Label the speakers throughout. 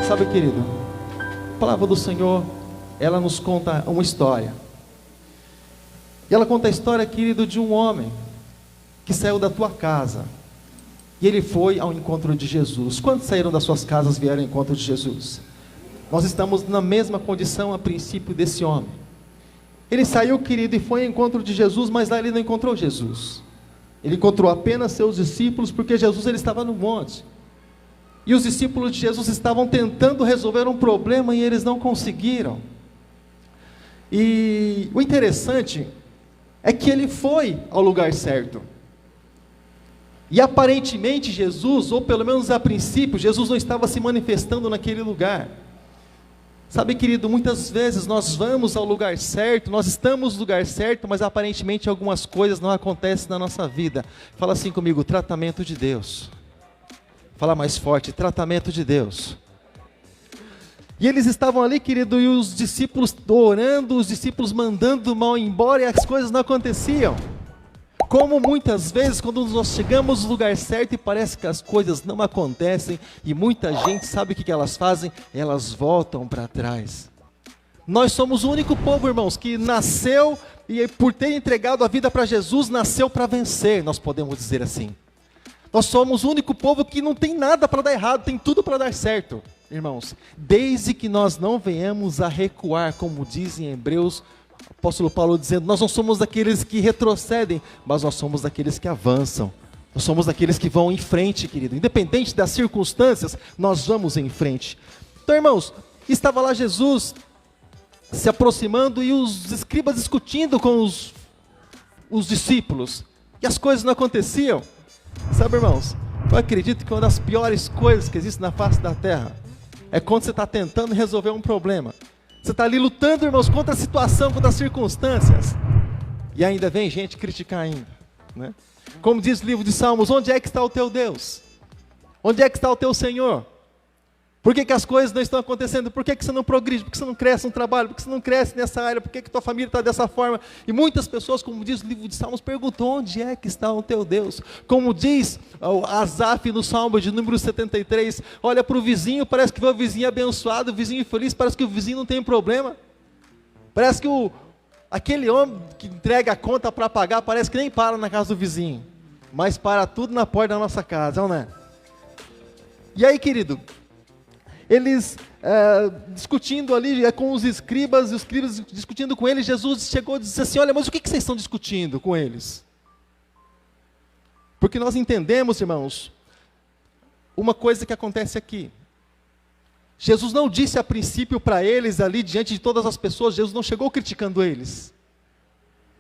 Speaker 1: Sabe, querido, a palavra do Senhor, ela nos conta uma história. E ela conta a história, querido, de um homem que saiu da tua casa e ele foi ao encontro de Jesus. Quantos saíram das suas casas e vieram ao encontro de Jesus? Nós estamos na mesma condição a princípio desse homem. Ele saiu, querido, e foi ao encontro de Jesus, mas lá ele não encontrou Jesus. Ele encontrou apenas seus discípulos, porque Jesus ele estava no monte. E os discípulos de Jesus estavam tentando resolver um problema e eles não conseguiram. E o interessante é que ele foi ao lugar certo. E aparentemente Jesus, ou pelo menos a princípio, Jesus não estava se manifestando naquele lugar. Sabe, querido, muitas vezes nós vamos ao lugar certo, nós estamos no lugar certo, mas aparentemente algumas coisas não acontecem na nossa vida. Fala assim comigo: tratamento de Deus. Fala mais forte: tratamento de Deus. E eles estavam ali, querido, e os discípulos orando, os discípulos mandando o mal embora, e as coisas não aconteciam. Como muitas vezes, quando nós chegamos no lugar certo e parece que as coisas não acontecem, e muita gente sabe o que elas fazem? Elas voltam para trás. Nós somos o único povo, irmãos, que nasceu, e por ter entregado a vida para Jesus, nasceu para vencer, nós podemos dizer assim. Nós somos o único povo que não tem nada para dar errado, tem tudo para dar certo, irmãos. Desde que nós não venhamos a recuar, como dizem em Hebreus, o apóstolo Paulo dizendo, nós não somos daqueles que retrocedem, mas nós somos daqueles que avançam. Nós somos daqueles que vão em frente, querido. Independente das circunstâncias, nós vamos em frente. Então, irmãos, estava lá Jesus se aproximando e os escribas discutindo com os discípulos. E as coisas não aconteciam. Sabe, irmãos, eu acredito que uma das piores coisas que existe na face da terra é quando você está tentando resolver um problema. Você está ali lutando, irmãos, contra a situação, contra as circunstâncias, e ainda vem gente criticar ainda, né? Como diz o livro de Salmos, onde é que está o teu Deus? Onde é que está o teu Senhor? Por que as coisas não estão acontecendo? Por que você não progride? Por que você não cresce no trabalho? Por que você não cresce nessa área? Por que tua família está dessa forma? E muitas pessoas, como diz o livro de Salmos, perguntam, onde é que está o teu Deus? Como diz Asaf no Salmo de número 73, olha para o vizinho, parece que vê o vizinho abençoado, o vizinho feliz, parece que o vizinho não tem problema. Parece que aquele homem que entrega a conta para pagar, parece que nem para na casa do vizinho, mas para tudo na porta da nossa casa, não é? E aí, querido, eles discutindo ali com os escribas, e os escribas discutindo com eles, Jesus chegou e disse assim, olha, mas o que vocês estão discutindo com eles? Porque nós entendemos, irmãos, uma coisa que acontece aqui. Jesus não disse a princípio para eles ali, diante de todas as pessoas, Jesus não chegou criticando eles,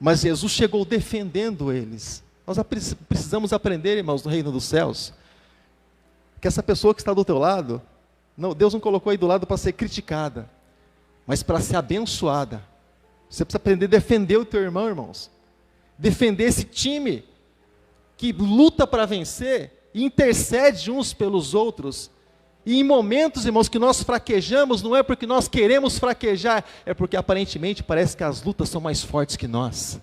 Speaker 1: mas Jesus chegou defendendo eles. Nós precisamos aprender, irmãos, no reino dos céus, que essa pessoa que está do teu lado, não, Deus não colocou aí do lado para ser criticada, mas para ser abençoada. Você precisa aprender a defender o teu irmão, irmãos. Defender esse time que luta para vencer e intercede uns pelos outros. E em momentos, irmãos, que nós fraquejamos, não é porque nós queremos fraquejar, é porque aparentemente parece que as lutas são mais fortes que nós.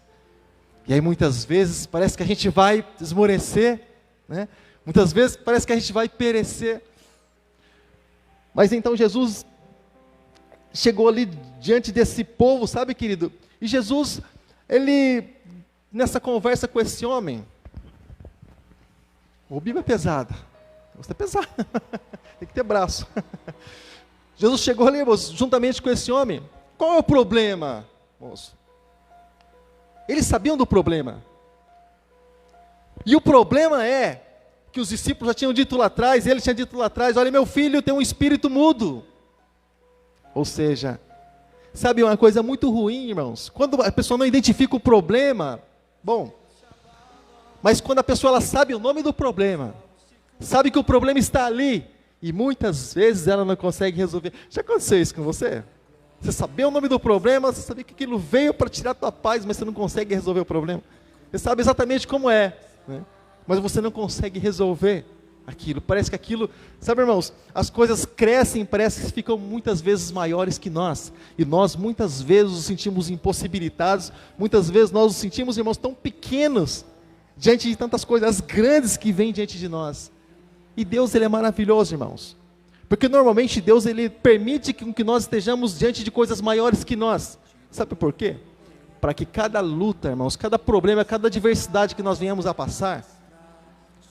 Speaker 1: E aí muitas vezes parece que a gente vai esmorecer, né? Muitas vezes parece que a gente vai perecer. Mas então Jesus chegou ali diante desse povo, sabe, querido? E Jesus, ele, nessa conversa com esse homem, o Bíblia é pesada, você é pesado, tem que ter braço. Jesus chegou ali, moço, juntamente com esse homem. Qual é o problema, moço? Eles sabiam do problema. E o problema é que os discípulos já tinham dito lá atrás, ele tinha dito lá atrás, olha, meu filho tem um espírito mudo. Ou seja, sabe uma coisa muito ruim, irmãos? Quando a pessoa não identifica o problema, bom, mas quando a pessoa ela sabe o nome do problema, sabe que o problema está ali, e muitas vezes ela não consegue resolver. Já aconteceu isso com você? Você sabia o nome do problema, você sabia que aquilo veio para tirar a tua paz, mas você não consegue resolver o problema. Você sabe exatamente como é, né? Mas você não consegue resolver aquilo. Parece que aquilo, sabe, irmãos, as coisas crescem, parece que ficam muitas vezes maiores que nós. E nós muitas vezes nos sentimos impossibilitados, muitas vezes nós nos sentimos, irmãos, tão pequenos, diante de tantas coisas grandes que vêm diante de nós. E Deus, Ele é maravilhoso, irmãos. Porque normalmente Deus, Ele permite que nós estejamos diante de coisas maiores que nós. Sabe por quê? Para que cada luta, irmãos, cada problema, cada adversidade que nós venhamos a passar,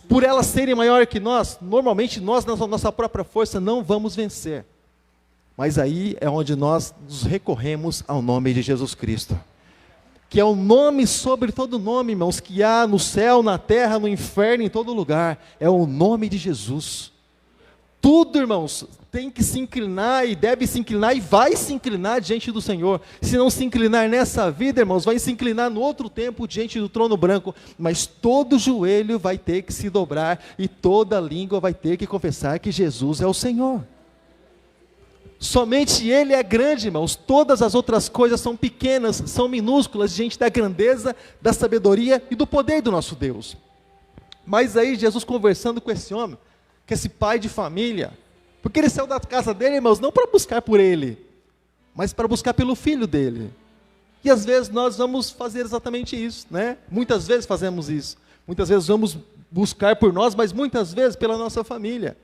Speaker 1: por elas serem maiores que nós, normalmente nós, na nossa própria força, não vamos vencer. Mas aí é onde nós nos recorremos ao nome de Jesus Cristo, que é o nome sobre todo nome, irmãos, que há no céu, na terra, no inferno, em todo lugar. É o nome de Jesus. Tudo, irmãos, tem que se inclinar e deve se inclinar e vai se inclinar diante do Senhor. Se não se inclinar nessa vida, irmãos, vai se inclinar no outro tempo diante do trono branco. Mas todo joelho vai ter que se dobrar e toda língua vai ter que confessar que Jesus é o Senhor. Somente Ele é grande, irmãos. Todas as outras coisas são pequenas, são minúsculas diante da grandeza, da sabedoria e do poder do nosso Deus. Mas aí Jesus conversando com esse homem, com esse pai de família, porque ele saiu da casa dele, irmãos, não para buscar por ele, mas para buscar pelo filho dele. E às vezes nós vamos fazer exatamente isso, né? Muitas vezes fazemos isso. Muitas vezes vamos buscar por nós, mas muitas vezes pela nossa família.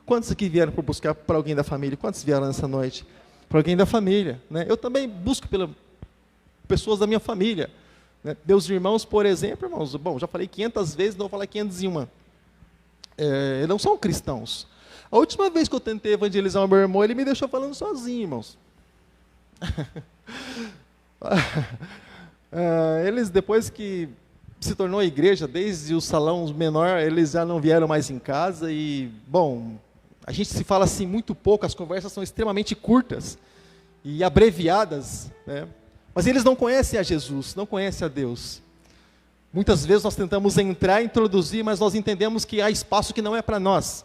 Speaker 1: Quantos aqui vieram para buscar para alguém da família? Quantos vieram nessa noite? Para alguém da família, né? Eu também busco pelas pessoas da minha família, né? Meus irmãos, por exemplo, irmãos, bom, já falei 500 vezes, não vou falar 501. Não são cristãos. A última vez que eu tentei evangelizar o meu irmão, ele me deixou falando sozinho, irmãos. Eles, depois que se tornou a igreja, desde o salão menor, eles já não vieram mais em casa e, bom, a gente se fala assim muito pouco, as conversas são extremamente curtas e abreviadas, né? Mas eles não conhecem a Jesus, não conhecem a Deus. Muitas vezes nós tentamos entrar e introduzir, mas nós entendemos que há espaço que não é para nós.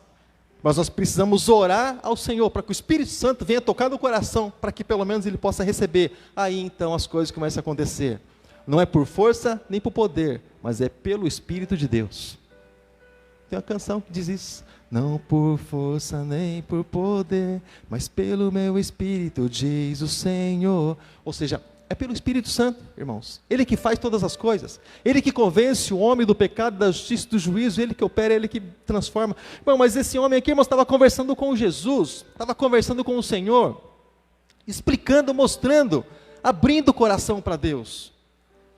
Speaker 1: Mas nós precisamos orar ao Senhor, para que o Espírito Santo venha tocar no coração, para que pelo menos ele possa receber. Aí então as coisas começam a acontecer. Não é por força, nem por poder, mas é pelo Espírito de Deus. Tem uma canção que diz isso. Não por força, nem por poder, mas pelo meu Espírito, diz o Senhor. Ou seja, é pelo Espírito Santo, irmãos. Ele que faz todas as coisas. Ele que convence o homem do pecado, da justiça e do juízo. Ele que opera, Ele que transforma. Bom, mas esse homem aqui, irmãos, estava conversando com Jesus. Estava conversando com o Senhor. Explicando, mostrando, abrindo o coração para Deus.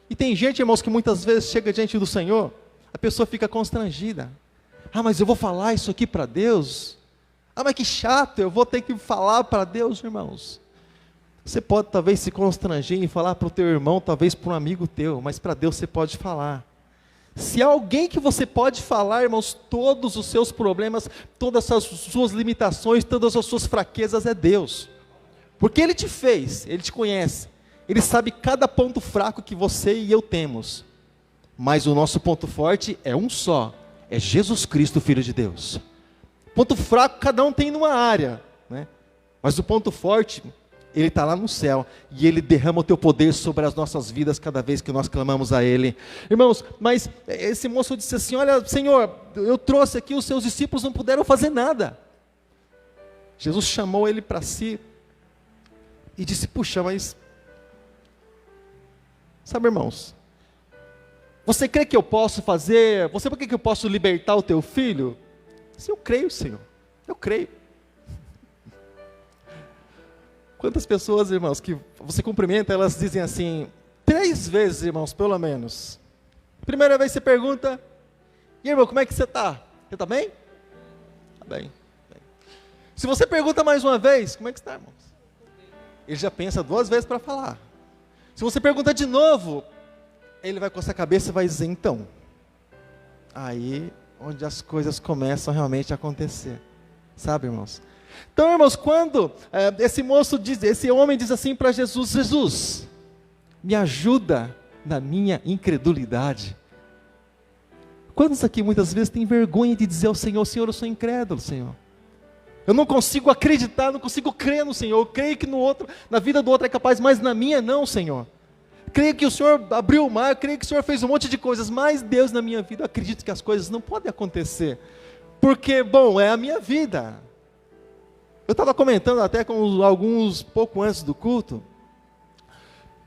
Speaker 1: E tem gente, irmãos, que muitas vezes chega diante do Senhor, a pessoa fica constrangida. Ah, mas eu vou falar isso aqui para Deus? Ah, mas que chato, eu vou ter que falar para Deus, irmãos. Você pode talvez se constranger em falar para o teu irmão, talvez para um amigo teu, mas para Deus você pode falar. Se há alguém que você pode falar, irmãos, todos os seus problemas, todas as suas limitações, todas as suas fraquezas, é Deus. Porque Ele te fez, Ele te conhece, Ele sabe cada ponto fraco que você e eu temos. Mas o nosso ponto forte é um só, é Jesus Cristo, Filho de Deus. Ponto fraco cada um tem numa área, né? Mas o ponto forte, Ele está lá no céu, e Ele derrama o teu poder sobre as nossas vidas, cada vez que nós clamamos a Ele. Irmãos, mas esse moço disse assim, olha, Senhor, eu trouxe aqui, os seus discípulos não puderam fazer nada. Jesus chamou ele para si, e disse, puxa, mas, sabe, irmãos, você crê que eu posso fazer, você crê que eu posso libertar o teu filho? Sim, eu creio, Senhor, eu creio. Quantas pessoas, irmãos, que você cumprimenta, elas dizem assim, 3 vezes, irmãos, pelo menos. Primeira vez você pergunta, e irmão, como é que você está? Você está bem? Está bem. Se você pergunta mais uma vez, como é que está, irmãos? Ele já pensa 2 vezes para falar. Se você pergunta de novo, ele vai coçar a cabeça e vai dizer, então. Aí, onde as coisas começam realmente a acontecer. Sabe, irmãos? Então, irmãos, quando esse homem diz assim para Jesus, Jesus, me ajuda na minha incredulidade. Quantos aqui muitas vezes têm vergonha de dizer ao Senhor, Senhor, eu sou incrédulo, Senhor. Eu não consigo acreditar, não consigo crer no Senhor. Eu creio que no outro, na vida do outro é capaz, mas na minha não, Senhor. Creio que o Senhor abriu o mar, creio que o Senhor fez um monte de coisas, mas Deus na minha vida, eu acredito que as coisas não podem acontecer. Porque, bom, é a minha vida. Eu estava comentando até com alguns pouco antes do culto,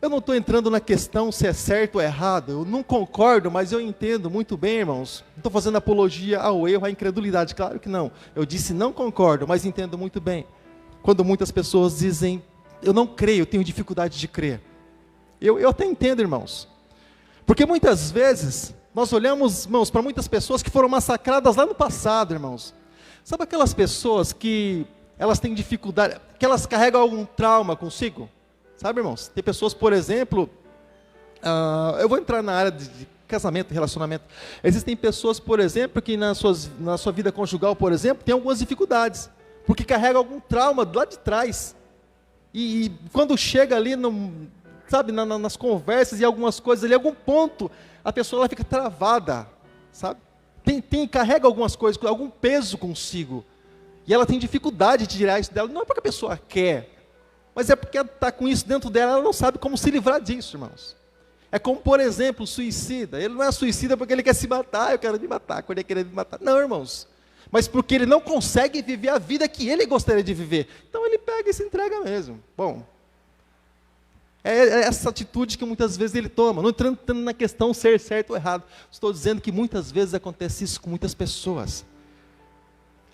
Speaker 1: Eu não estou entrando na questão se é certo ou errado, eu não concordo, mas eu entendo muito bem, irmãos. Não estou fazendo apologia ao erro, à incredulidade, claro que não. Eu disse não concordo, mas entendo muito bem. Quando muitas pessoas dizem, eu não creio, eu tenho dificuldade de crer. Eu até entendo, irmãos. Porque muitas vezes, nós olhamos, irmãos, para muitas pessoas que foram massacradas lá no passado, irmãos. Sabe aquelas pessoas que elas têm dificuldade, que elas carregam algum trauma consigo? Sabe, irmãos? Tem pessoas, por exemplo, eu vou entrar na área de casamento, relacionamento. Existem pessoas, por exemplo, que na sua vida conjugal, por exemplo, tem algumas dificuldades, porque carregam algum trauma lá de trás. E quando chega ali, sabe, nas conversas e algumas coisas ali, algum ponto, a pessoa ela fica travada, sabe? Carrega algumas coisas, algum peso consigo. E ela tem dificuldade de tirar isso dela. Não é porque a pessoa quer, mas é porque ela está com isso dentro dela, ela não sabe como se livrar disso, irmãos. É como, por exemplo, o suicida. Ele não é suicida porque ele quer se matar, eu quero me matar, quando ele quer me matar. Não, irmãos. Mas porque ele não consegue viver a vida que ele gostaria de viver. Então ele pega e se entrega mesmo. Bom, é essa atitude que muitas vezes ele toma. Não entrando na questão ser certo ou errado. Estou dizendo que muitas vezes acontece isso com muitas pessoas.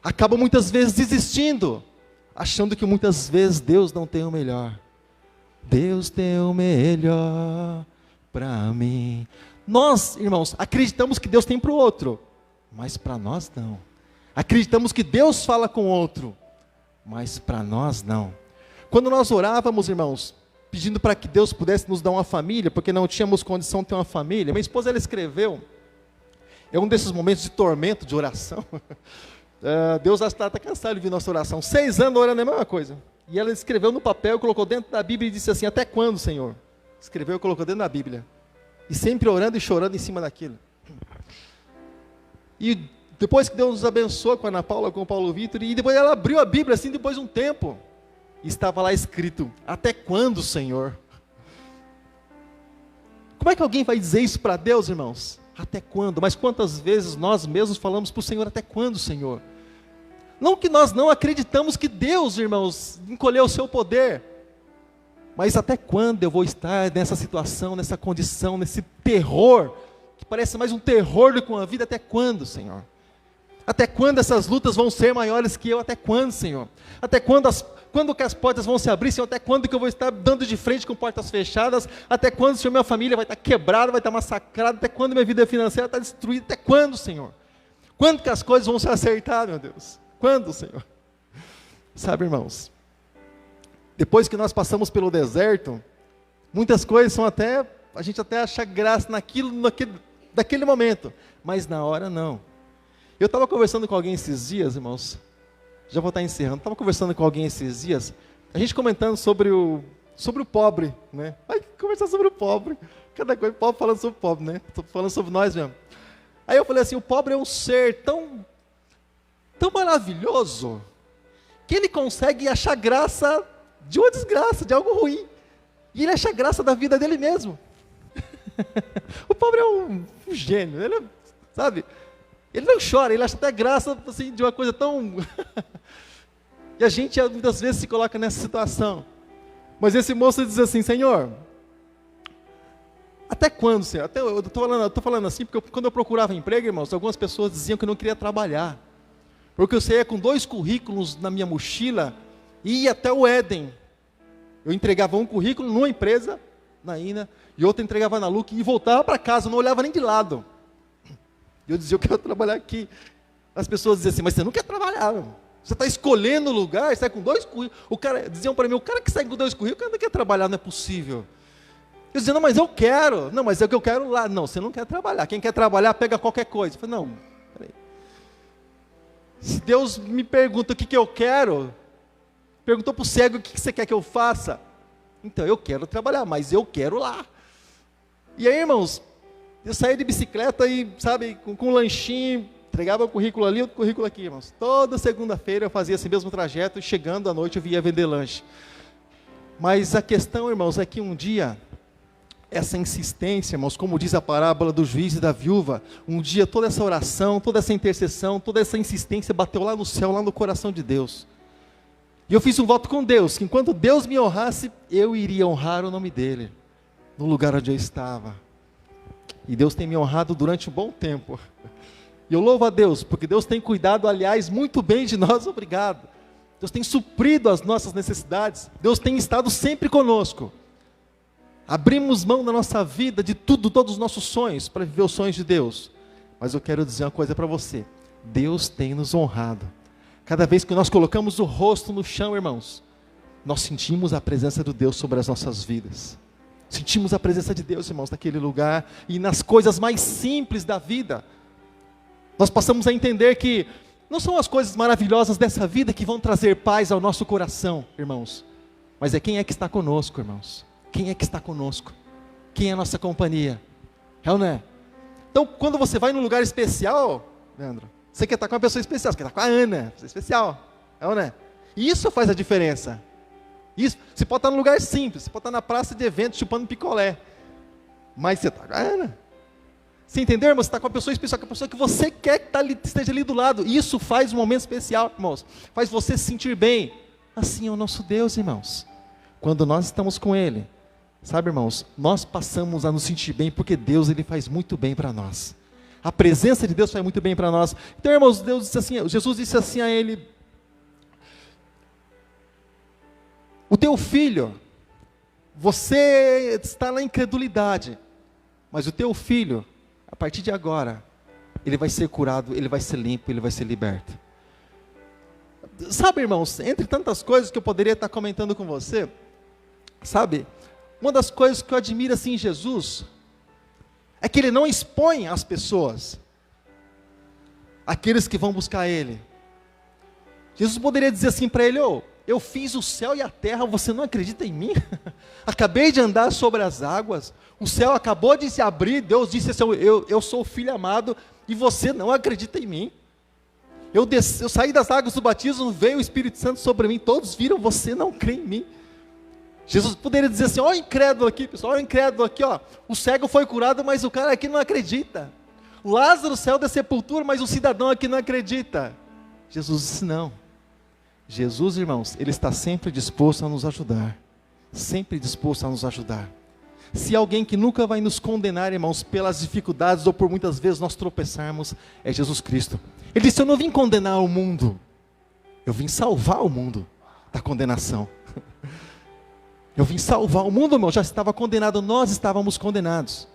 Speaker 1: Acabam muitas vezes desistindo, achando que muitas vezes Deus não tem o melhor. Deus tem o melhor para mim. Nós, irmãos, acreditamos que Deus tem para o outro, mas para nós não. Acreditamos que Deus fala com o outro, mas para nós não. Quando nós orávamos, irmãos, pedindo para que Deus pudesse nos dar uma família, porque não tínhamos condição de ter uma família, minha esposa, ela escreveu, é um desses momentos de tormento, de oração. Deus está cansado de ouvir nossa oração. 6 anos orando é a mesma coisa. E ela escreveu no papel, colocou dentro da Bíblia e disse assim, até quando, Senhor? Escreveu e colocou dentro da Bíblia. E sempre orando e chorando em cima daquilo. E depois que Deus nos abençoou com a Ana Paula, com o Paulo Vitor, e depois ela abriu a Bíblia assim, depois de um tempo. E estava lá escrito, até quando, Senhor? Como é que alguém vai dizer isso para Deus, irmãos? Até quando? Mas quantas vezes nós mesmos falamos para o Senhor, até quando, Senhor? Não que nós não acreditamos que Deus, irmãos, encolheu o seu poder, mas até quando eu vou estar nessa situação, nessa condição, nesse terror, que parece mais um terror do que uma vida, até quando, Senhor? Até quando essas lutas vão ser maiores que eu? Até quando, Senhor? Até quando que as portas vão se abrir, Senhor? Até quando que eu vou estar dando de frente com portas fechadas? Até quando, Senhor, minha família vai estar quebrada, vai estar massacrada? Até quando minha vida financeira está destruída? Até quando, Senhor? Quando que as coisas vão se acertar, meu Deus? Quando, Senhor? Sabe, irmãos, depois que nós passamos pelo deserto, muitas coisas são a gente até acha graça naquele momento, mas na hora não. Eu estava conversando com alguém esses dias, irmãos, já vou estar encerrando, estava conversando com alguém esses dias, a gente comentando sobre o pobre, né? Ai, conversar sobre o pobre, cada coisa, pobre falando sobre o pobre, né? Estou falando sobre nós mesmo. Aí eu falei assim, o pobre é um ser tão maravilhoso, que ele consegue achar graça de uma desgraça, de algo ruim, e ele acha graça da vida dele mesmo. O pobre é um gênio, ele sabe, ele não chora, ele acha até graça assim, de uma coisa tão... E a gente muitas vezes se coloca nessa situação. Mas esse moço diz assim, Senhor, até quando, Senhor? Eu estou falando assim, porque quando eu procurava emprego, irmãos, algumas pessoas diziam que eu não queria trabalhar. Porque eu saía com 2 currículos na minha mochila e ia até o Éden. Eu entregava um currículo numa empresa, na INA, e outro entregava na LUC e voltava para casa, eu não olhava nem de lado. E eu dizia, eu quero trabalhar aqui. As pessoas diziam assim, mas você não quer trabalhar, meu. Você está escolhendo o lugar, sai com 2 currículos. Diziam para mim, o cara que sai com 2 currículos não quer trabalhar, não é possível. Eu dizia, não, mas eu quero. Não, mas é o que eu quero lá. Não, você não quer trabalhar. Quem quer trabalhar, pega qualquer coisa. Eu falei, não, peraí. Se Deus me pergunta o que eu quero, perguntou para o cego o que você quer que eu faça. Então, eu quero trabalhar, mas eu quero lá. E aí, irmãos, eu saía de bicicleta e, sabe, com um lanchinho, entregava o currículo ali, outro currículo aqui, irmãos. Toda segunda-feira eu fazia esse mesmo trajeto e chegando à noite eu via vender lanche. Mas a questão, irmãos, é que um dia, essa insistência, irmãos, como diz a parábola do juiz e da viúva, um dia toda essa oração, toda essa intercessão, toda essa insistência bateu lá no céu, lá no coração de Deus. E eu fiz um voto com Deus, que enquanto Deus me honrasse, eu iria honrar o nome dEle. no lugar onde eu estava. E Deus tem me honrado durante um bom tempo. E eu louvo a Deus, porque Deus tem cuidado, aliás, muito bem de nós, obrigado. Deus tem suprido as nossas necessidades. Deus tem estado sempre conosco. Abrimos mão da nossa vida, de tudo, todos os nossos sonhos, para viver os sonhos de Deus. Mas eu quero dizer uma coisa para você. Deus tem nos honrado. Cada vez que nós colocamos o rosto no chão, irmãos, nós sentimos a presença de Deus sobre as nossas vidas. Sentimos a presença de Deus, irmãos, naquele lugar e nas coisas mais simples da vida. Nós passamos a entender que não são as coisas maravilhosas dessa vida que vão trazer paz ao nosso coração, irmãos. Mas é quem é que está conosco, irmãos. Quem é que está conosco? Quem é a nossa companhia? É ou não é? Então, quando você vai num lugar especial, Leandro, você quer estar com uma pessoa especial, você quer estar com a Ana, pessoa especial. É ou não é? E isso faz a diferença. Isso, você pode estar num lugar simples, você pode estar na praça de eventos chupando picolé. Mas você está com a Ana. Você entendeu, irmão? Você está com a pessoa especial, com a pessoa que você quer que esteja ali do lado. Isso faz um momento especial, irmãos. Faz você se sentir bem. Assim é o nosso Deus, irmãos. Quando nós estamos com Ele, sabe, irmãos, nós passamos a nos sentir bem, porque Deus, Ele faz muito bem para nós. A presença de Deus faz muito bem para nós. Então, irmãos, Deus disse assim, Jesus disse assim a ele: o teu filho, você está na incredulidade, mas o teu filho, a partir de agora, ele vai ser curado, ele vai ser limpo, ele vai ser liberto. Sabe, irmãos, entre tantas coisas que eu poderia estar comentando com você, sabe, uma das coisas que eu admiro assim em Jesus, é que Ele não expõe as pessoas, aqueles que vão buscar Ele. Jesus poderia dizer assim para ele: eu fiz o céu e a terra, você não acredita em mim? Acabei de andar sobre as águas, o céu acabou de se abrir, Deus disse assim: eu sou o filho amado, e você não acredita em mim. Eu saí das águas do batismo, veio o Espírito Santo sobre mim, todos viram, você não crê em mim. Jesus poderia dizer assim: ó, incrédulo aqui, pessoal, ó, incrédulo aqui, ó, o cego foi curado, mas o cara aqui não acredita. Lázaro saiu da sepultura, mas o cidadão aqui não acredita. Jesus disse não. Jesus, irmãos, Ele está sempre disposto a nos ajudar. Sempre disposto a nos ajudar. Se alguém que nunca vai nos condenar, irmãos, pelas dificuldades ou por muitas vezes nós tropeçarmos, é Jesus Cristo. Ele disse: eu não vim condenar o mundo, eu vim salvar o mundo da condenação. Eu vim salvar o mundo, irmão, já estava condenado, nós estávamos condenados.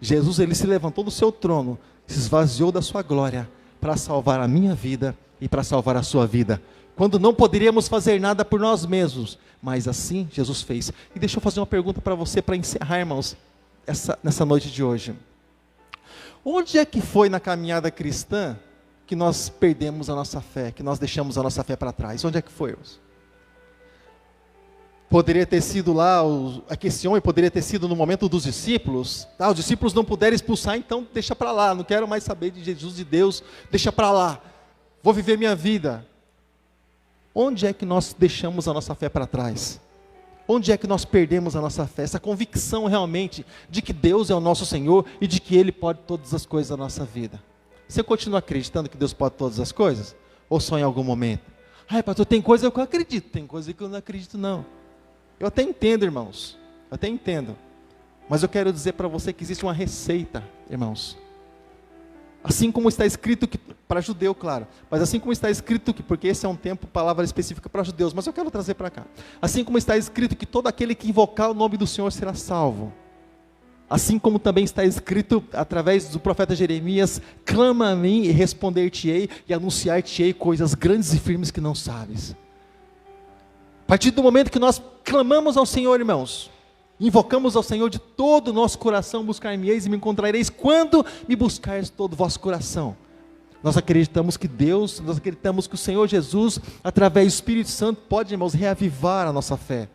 Speaker 1: Jesus, Ele se levantou do seu trono, se esvaziou da sua glória, para salvar a minha vida e para salvar a sua vida. Quando não poderíamos fazer nada por nós mesmos, mas assim Jesus fez. E deixa eu fazer uma pergunta para você, para encerrar, irmãos, nessa noite de hoje. Onde é que foi na caminhada cristã que nós perdemos a nossa fé, que nós deixamos a nossa fé para trás? Onde é que foi, irmãos? Poderia ter sido lá, aqui esse homem poderia ter sido no momento dos discípulos. Os discípulos não puderam expulsar, então deixa para lá, não quero mais saber de Jesus, de Deus, deixa para lá, vou viver minha vida. Onde é que nós deixamos a nossa fé para trás? Onde é que nós perdemos a nossa fé? Essa convicção realmente de que Deus é o nosso Senhor e de que Ele pode todas as coisas da nossa vida. Você continua acreditando que Deus pode todas as coisas? Ou só em algum momento? Pastor, tem coisa que eu acredito, tem coisa que eu não acredito não. Eu até entendo, irmãos, eu até entendo. Mas eu quero dizer para você que existe uma receita, irmãos. Assim como está escrito que, para judeu, claro, mas assim como está escrito que, porque esse é um tempo, palavra específica para judeus, mas eu quero trazer para cá. Assim como está escrito que todo aquele que invocar o nome do Senhor será salvo. Assim como também está escrito, através do profeta Jeremias: clama a mim e responder-te-ei e anunciar-te-ei coisas grandes e firmes que não sabes. A partir do momento que nós clamamos ao Senhor, irmãos, invocamos ao Senhor de todo o nosso coração: buscar-me-eis e me encontrareis quando me buscares todo o vosso coração. Nós acreditamos que Deus, nós acreditamos que o Senhor Jesus, através do Espírito Santo, pode, irmãos, reavivar a nossa fé.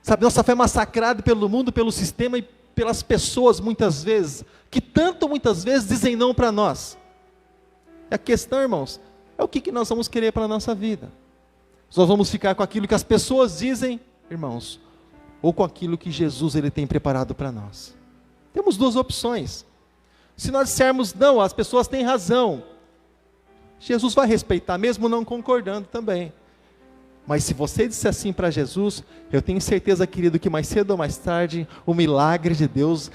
Speaker 1: Sabe, nossa fé é massacrada pelo mundo, pelo sistema e pelas pessoas muitas vezes, que tanto muitas vezes dizem não para nós. A questão, irmãos, é o que nós vamos querer para a nossa vida. Nós vamos ficar com aquilo que as pessoas dizem, irmãos, ou com aquilo que Jesus Ele tem preparado para nós. Temos duas opções. Se nós dissermos não, as pessoas têm razão, Jesus vai respeitar, mesmo não concordando também. Mas se você disser assim para Jesus, eu tenho certeza, querido, que mais cedo ou mais tarde, o milagre de Deus,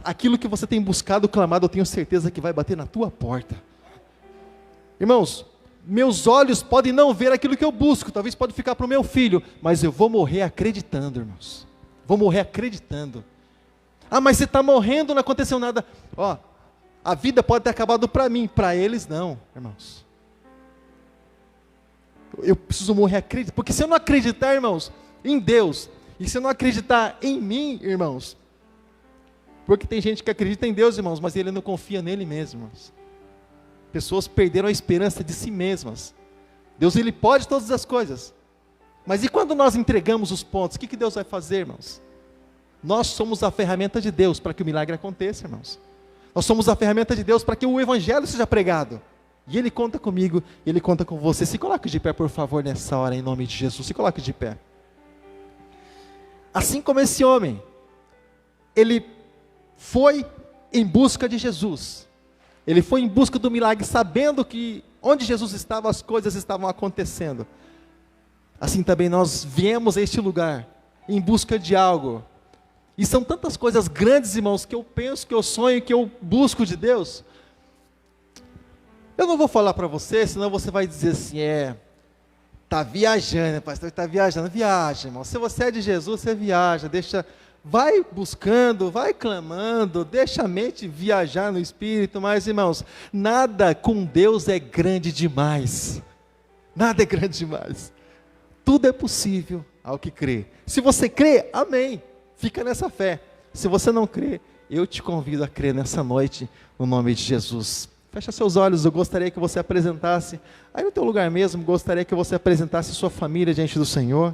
Speaker 1: aquilo que você tem buscado, clamado, eu tenho certeza que vai bater na tua porta. Irmãos, meus olhos podem não ver aquilo que eu busco, talvez pode ficar para o meu filho, mas eu vou morrer acreditando, irmãos. Vou morrer acreditando. Ah, mas você está morrendo, não aconteceu nada. Ó, a vida pode ter acabado para mim, para eles não, irmãos. Eu preciso morrer acreditando, porque se eu não acreditar, irmãos, em Deus, e se eu não acreditar em mim, irmãos, porque tem gente que acredita em Deus, irmãos, mas ele não confia nele mesmo, irmãos. Pessoas perderam a esperança de si mesmas. Deus, ele pode todas as coisas, mas e quando nós entregamos os pontos, o que Deus vai fazer, irmãos? Nós somos a ferramenta de Deus para que o milagre aconteça, irmãos. Nós somos a ferramenta de Deus para que o evangelho seja pregado. E Ele conta comigo, Ele conta com você. Se coloque de pé, por favor, nessa hora, em nome de Jesus. Se coloque de pé. Assim como esse homem, ele foi em busca de Jesus. Ele foi em busca do milagre, sabendo que onde Jesus estava, as coisas estavam acontecendo. Assim também nós viemos a este lugar, em busca de algo. E são tantas coisas grandes, irmãos, que eu penso, que eu sonho, que eu busco de Deus. Eu não vou falar para você, senão você vai dizer assim, está viajando, pastor, está viajando, viaja, irmão. Se você é de Jesus, você viaja, vai buscando, vai clamando, deixa a mente viajar no Espírito, mas irmãos, nada com Deus é grande demais, nada é grande demais, tudo é possível ao que crê. Se você crê, amém, fica nessa fé. Se você não crê, eu te convido a crer nessa noite, no nome de Jesus. Fecha seus olhos, eu gostaria que você apresentasse, aí no teu lugar mesmo, gostaria que você apresentasse sua família diante do Senhor.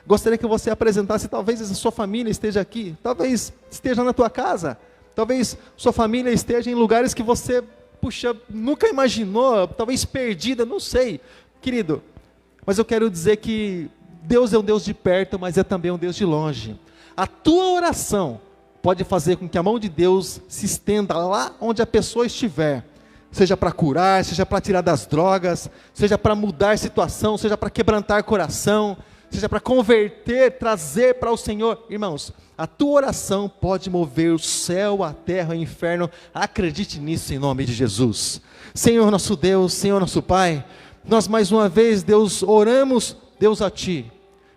Speaker 1: Gostaria que você apresentasse, talvez a sua família esteja aqui, talvez esteja na tua casa, talvez sua família esteja em lugares que você, nunca imaginou, talvez perdida, não sei, querido, mas eu quero dizer que Deus é um Deus de perto, mas é também um Deus de longe. A tua oração pode fazer com que a mão de Deus se estenda lá onde a pessoa estiver, seja para curar, seja para tirar das drogas, seja para mudar situação, seja para quebrantar coração, seja para converter, trazer para o Senhor. Irmãos, a tua oração pode mover o céu, a terra, o inferno. Acredite nisso em nome de Jesus. Senhor nosso Deus, Senhor nosso Pai, nós mais uma vez, Deus, oramos, Deus, a Ti.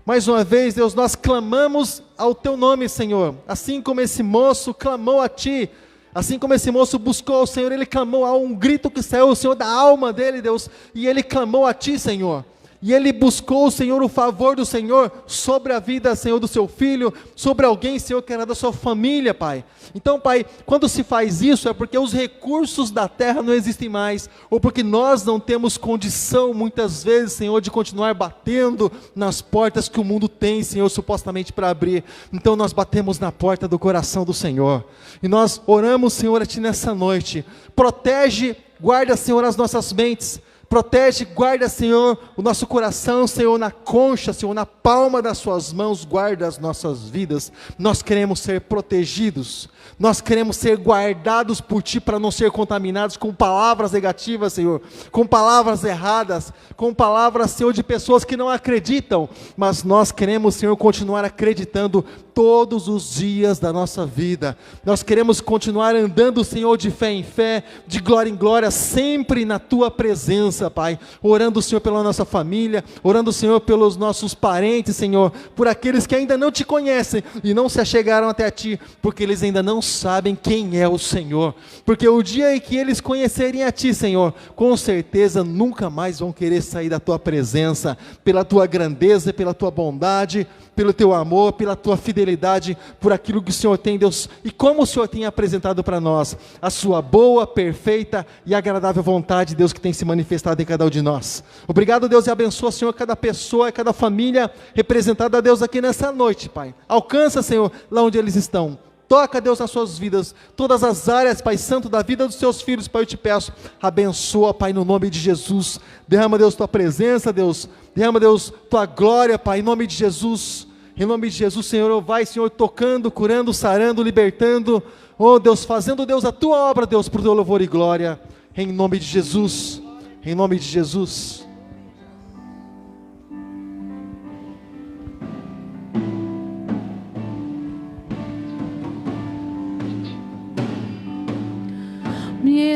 Speaker 1: Mais uma vez, Deus, nós clamamos ao Teu nome, Senhor. Assim como esse moço clamou a Ti, assim como esse moço buscou ao Senhor, ele clamou a um grito que saiu, Senhor, da alma dele, Deus, e ele clamou a Ti, Senhor. E ele buscou, Senhor, o favor do Senhor sobre a vida, Senhor, do seu filho, sobre alguém, Senhor, que era da sua família, Pai. Então, Pai, quando se faz isso, é porque os recursos da terra não existem mais, ou porque nós não temos condição, muitas vezes, Senhor, de continuar batendo nas portas que o mundo tem, Senhor, supostamente para abrir. Então, nós batemos na porta do coração do Senhor, e nós oramos, Senhor, a Ti nessa noite. Protege, guarda, Senhor, as nossas mentes. Protege, guarda, Senhor, o nosso coração, Senhor, na concha, Senhor, na palma das suas mãos, guarda as nossas vidas. Nós queremos ser protegidos, nós queremos ser guardados por Ti, para não ser contaminados com palavras negativas, Senhor, com palavras erradas, com palavras, Senhor, de pessoas que não acreditam, mas nós queremos, Senhor, continuar acreditando todos os dias da nossa vida. Nós queremos continuar andando, Senhor, de fé em fé, de glória em glória, sempre na Tua presença, Pai, orando, Senhor, pela nossa família, orando, Senhor, pelos nossos parentes, Senhor, por aqueles que ainda não Te conhecem e não se achegaram até a Ti, porque eles ainda não sabem quem é o Senhor, porque o dia em que eles conhecerem a Ti, Senhor, com certeza nunca mais vão querer sair da Tua presença, pela Tua grandeza, pela Tua bondade, pelo Teu amor, pela Tua fidelidade, por aquilo que o Senhor tem, Deus, e como o Senhor tem apresentado para nós, a Sua boa, perfeita e agradável vontade, Deus, que tem se manifestado em cada um de nós. Obrigado, Deus, e abençoa, Senhor, cada pessoa, cada família representada, Deus, aqui nessa noite, Pai. Alcança, Senhor, lá onde eles estão. Toca, Deus, nas suas vidas, todas as áreas, Pai Santo, da vida dos Seus filhos, Pai, eu Te peço, abençoa, Pai, no nome de Jesus. Derrama, Deus, Tua presença, Deus. Derrama, Deus, Tua glória, Pai, em nome de Jesus. Em nome de Jesus, Senhor, vai, Senhor, tocando, curando, sarando, libertando, oh Deus, fazendo, Deus, a Tua obra, Deus, por Teu louvor e glória, em nome de Jesus, em nome de Jesus.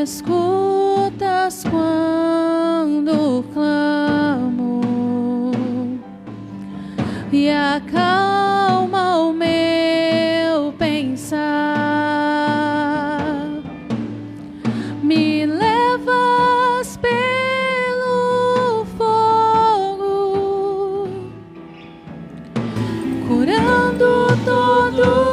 Speaker 2: escutas quando clamo e acalma o meu pensar. Me levas pelo fogo, curando todo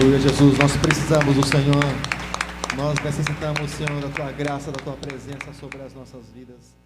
Speaker 1: Aleluia, Jesus, nós precisamos do Senhor. Nós necessitamos, Senhor, da Tua graça, da Tua presença sobre as nossas vidas.